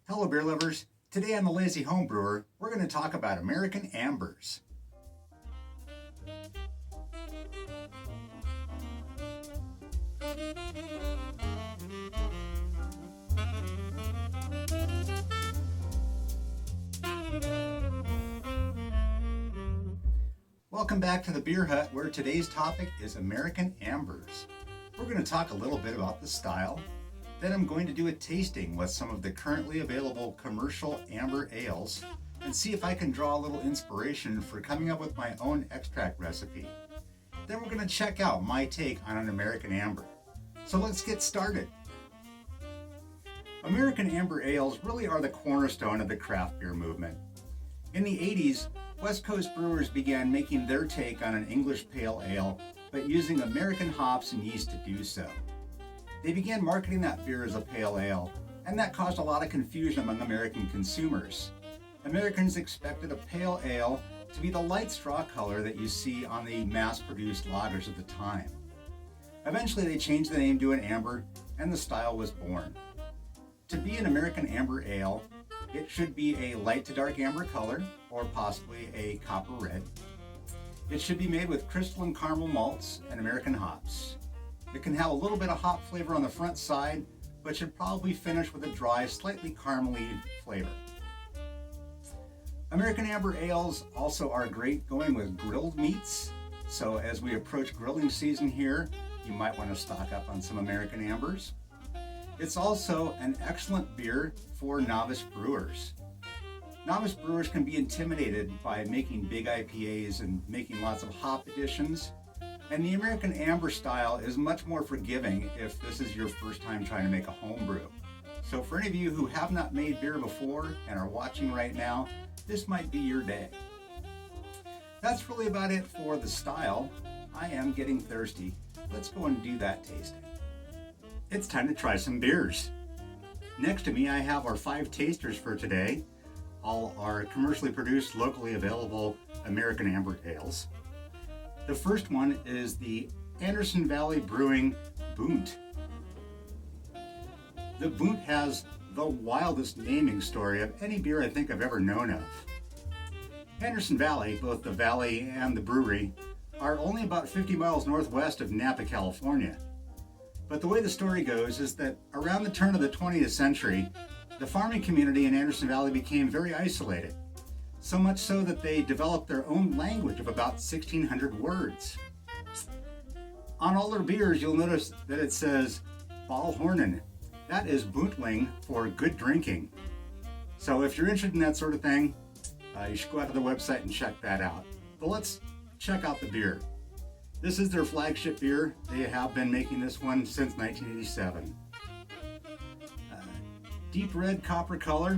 Hello beer lovers, today on The Lazy Homebrewer, we're going to talk about American Ambers. Welcome back to the Beer Hut, where today's topic is American Ambers. We're going to talk a little bit about the style. Then I'm going to do a tasting with some of the currently available commercial amber ales and see if I can draw a little inspiration for coming up with my own extract recipe. Then we're going to check out my take on an American Amber. So let's get started. American Amber ales really are the cornerstone of the craft beer movement. In the 80s, West Coast brewers began making their take on an English pale ale, but using American hops and yeast to do so. They began marketing that beer as a pale ale, and that caused a lot of confusion among American consumers. Americans expected a pale ale to be the light straw color that you see on the mass-produced lagers at the time. Eventually they changed the name to an amber, and the style was born. To be an American amber ale, it should be a light to dark amber color, or possibly a copper red. It should be made with crystalline caramel malts and American hops. It can have a little bit of hop flavor on the front side, but should probably finish with a dry, slightly caramely flavor. American Amber ales also are great going with grilled meats, so as we approach grilling season here, you might want to stock up on some American Ambers. It's also an excellent beer for novice brewers. Novice brewers can be intimidated by making big IPAs and making lots of hop additions. And the American Amber style is much more forgiving if this is your first time trying to make a home brew. So for any of you who have not made beer before and are watching right now, this might be your day. That's really about it for the style. I am getting thirsty. Let's go and do that tasting. It's time to try some beers. Next to me I have our 5 tasters for today. All are commercially produced, locally available American Amber ales. The first one is the Anderson Valley Brewing Boont. The Boont has the wildest naming story of any beer I think I've ever known of. Anderson Valley, both the valley and the brewery, are only about 50 miles northwest of Napa, California. But the way the story goes is that around the turn of the 20th century, the farming community in Anderson Valley became very isolated. So much so that they developed their own language of about 1,600 words. On all their beers, you'll notice that it says Ballhornen. That is Boontling for good drinking. So if you're interested in that sort of thing, you should go out to their website and check that out. But let's check out the beer. This is their flagship beer. They have been making this one since 1987. Deep red copper color.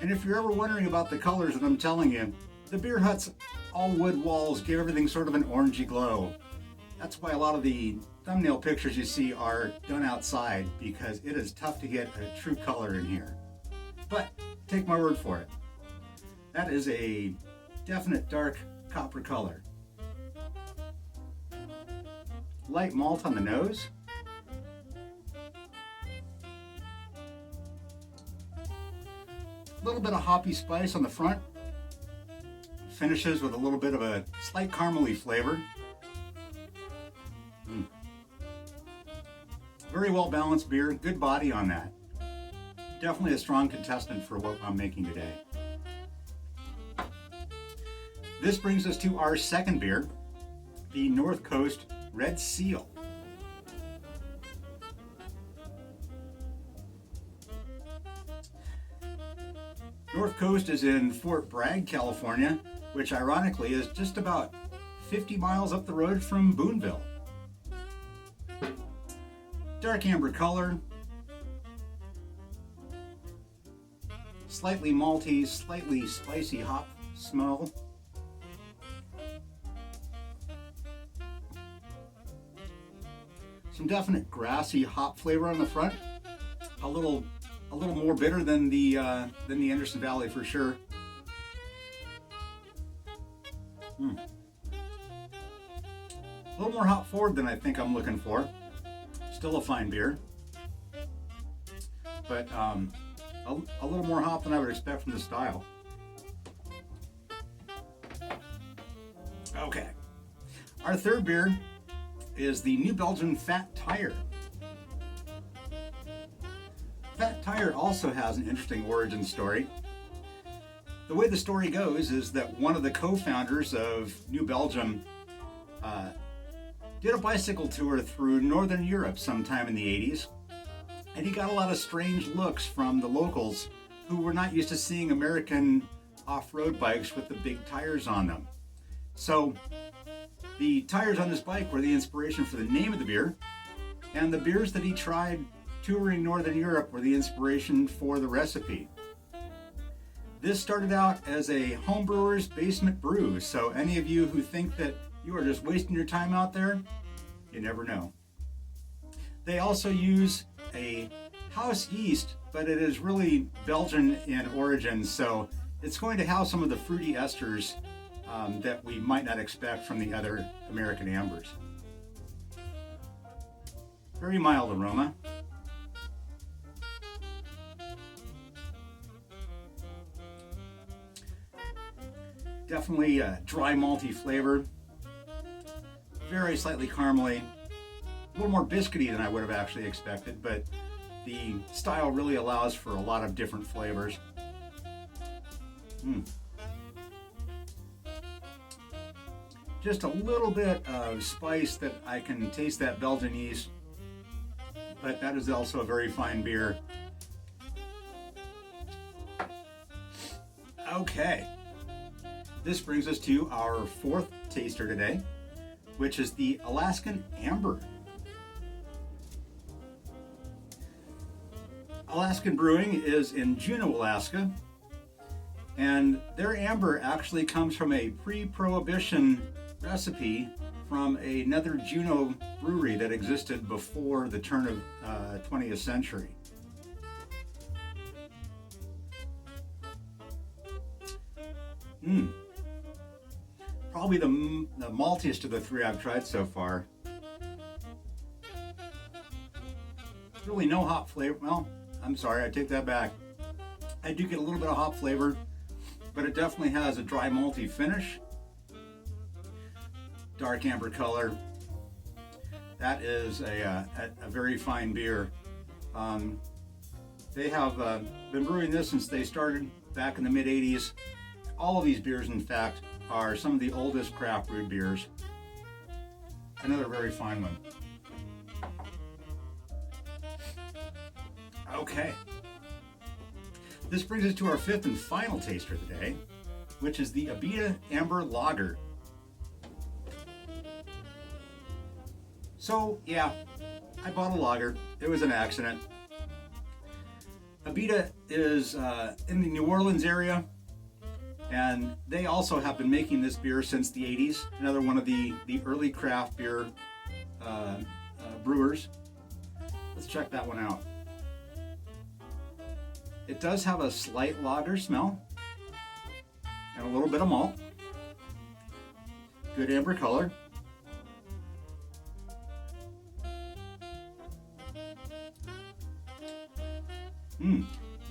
And if you're ever wondering about the colors that I'm telling you, the Beer Hut's all wood walls give everything sort of an orangey glow. That's why a lot of the thumbnail pictures you see are done outside, because it is tough to get a true color in here. But take my word for it. That is a definite dark copper color. Light malt on the nose. A little bit of hoppy spice on the front. Finishes with a little bit of a slight caramely flavor. Very well balanced beer, good body on that. Definitely a strong contestant for what I'm making today. This brings us to our second beer, the North Coast Red Seal. North Coast is in Fort Bragg, California, which ironically is just about 50 miles up the road from Boonville. Dark amber color, slightly malty, slightly spicy hop smell. Some definite grassy hop flavor on the front. A little more bitter than the Anderson Valley for sure. A little more hop forward than I think I'm looking for. Still a fine beer, but a a little more hop than I would expect from the style. Okay, our third beer is the New Belgian Fat Tire. Fat Tire also has an interesting origin story. The way the story goes is that one of the co-founders of New Belgium did a bicycle tour through Northern Europe sometime in the 80s, and he got a lot of strange looks from the locals who were not used to seeing American off-road bikes with the big tires on them. So the tires on this bike were the inspiration for the name of the beer, and the beers that he tried touring Northern Europe were the inspiration for the recipe. This started out as a homebrewer's basement brew, so any of you who think that you are just wasting your time out there, you never know. They also use a house yeast, but it is really Belgian in origin, so it's going to have some of the fruity esters that we might not expect from the other American ambers. Very mild aroma. Definitely a dry malty flavor. Very slightly caramely. A little more biscuity than I would have actually expected, but the style really allows for a lot of different flavors. Just a little bit of spice that I can taste that Belgian yeast, but that is also a very fine beer. Okay, this brings us to our fourth taster today, which is the Alaskan Amber. Alaskan Brewing is in Juneau, Alaska, and their amber actually comes from a pre-prohibition recipe from another Juneau brewery that existed before the turn of 20th century. Probably the maltiest of the three I've tried so far. Really no hop flavor. Well, I'm sorry, I take that back. I do get a little bit of hop flavor, but it definitely has a dry malty finish. Dark amber color. That is a very fine beer. They have been brewing this since they started back in the mid 80s. All of these beers, in fact, are some of the oldest craft brewed beers. Another very fine one. Okay. This brings us to our fifth and final taster of the day, which is the Abita Amber Lager. So, yeah, I bought a lager. It was an accident. Abita is in the New Orleans area, and they also have been making this beer since the 80s. Another one of the early craft beer brewers. Let's check that one out. It does have a slight lager smell and a little bit of malt. Good amber color.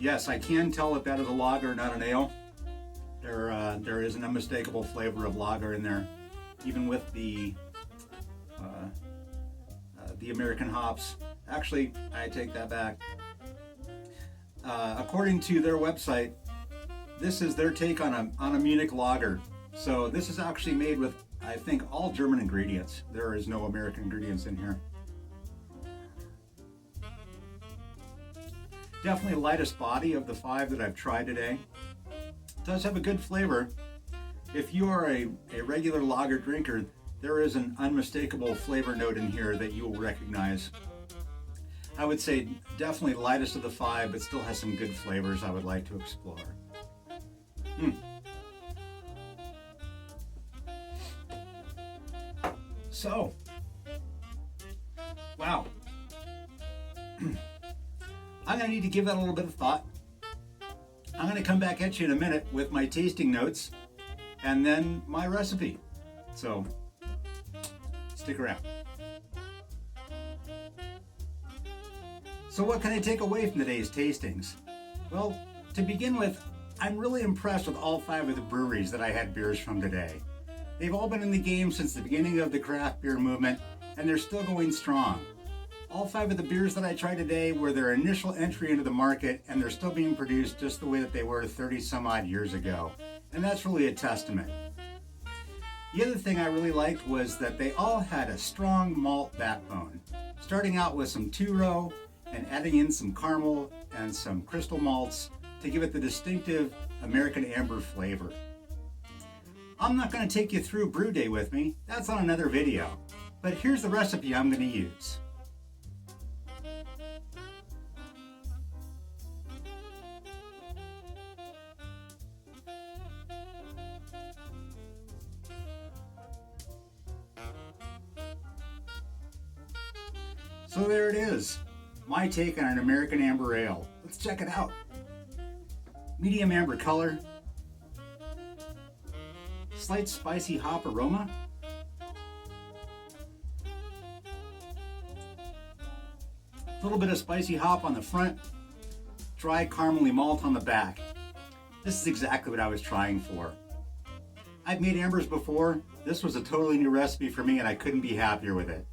Yes, I can tell that that is a lager, not an ale. There is an unmistakable flavor of lager in there, even with the American hops. Actually, I take that back. According to their website, this is their take on a Munich lager. So this is actually made with, I think, all German ingredients. There is no American ingredients in here. Definitely the lightest body of the five that I've tried today. It does have a good flavor. If you are a regular lager drinker, there is an unmistakable flavor note in here that you will recognize. I would say definitely lightest of the five, but still has some good flavors I would like to explore. So, wow. I'm going to need to give that a little bit of thought. I'm going to come back at you in a minute with my tasting notes and then my recipe. So, stick around. So what can I take away from today's tastings? Well, to begin with, I'm really impressed with all 5 of the breweries that I had beers from today. They've all been in the game since the beginning of the craft beer movement, and they're still going strong. All 5 of the beers that I tried today were their initial entry into the market, and they're still being produced just the way that they were 30 some odd years ago. And that's really a testament. The other thing I really liked was that they all had a strong malt backbone, starting out with some 2-row and adding in some caramel and some crystal malts to give it the distinctive American amber flavor. I'm not going to take you through brew day with me, that's on another video, but here's the recipe I'm going to use. So there it is, my take on an American Amber Ale. Let's check it out. Medium amber color, slight spicy hop aroma, a little bit of spicy hop on the front, dry caramely malt on the back. This is exactly what I was trying for. I've made ambers before. This was a totally new recipe for me and I couldn't be happier with it.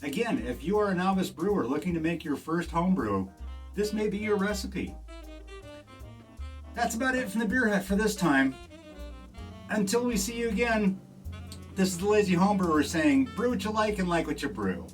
Again, if you are a novice brewer looking to make your first homebrew, this may be your recipe. That's about it from the Beer Hut for this time. Until we see you again, this is the Lazy Homebrewer saying, brew what you like and like what you brew.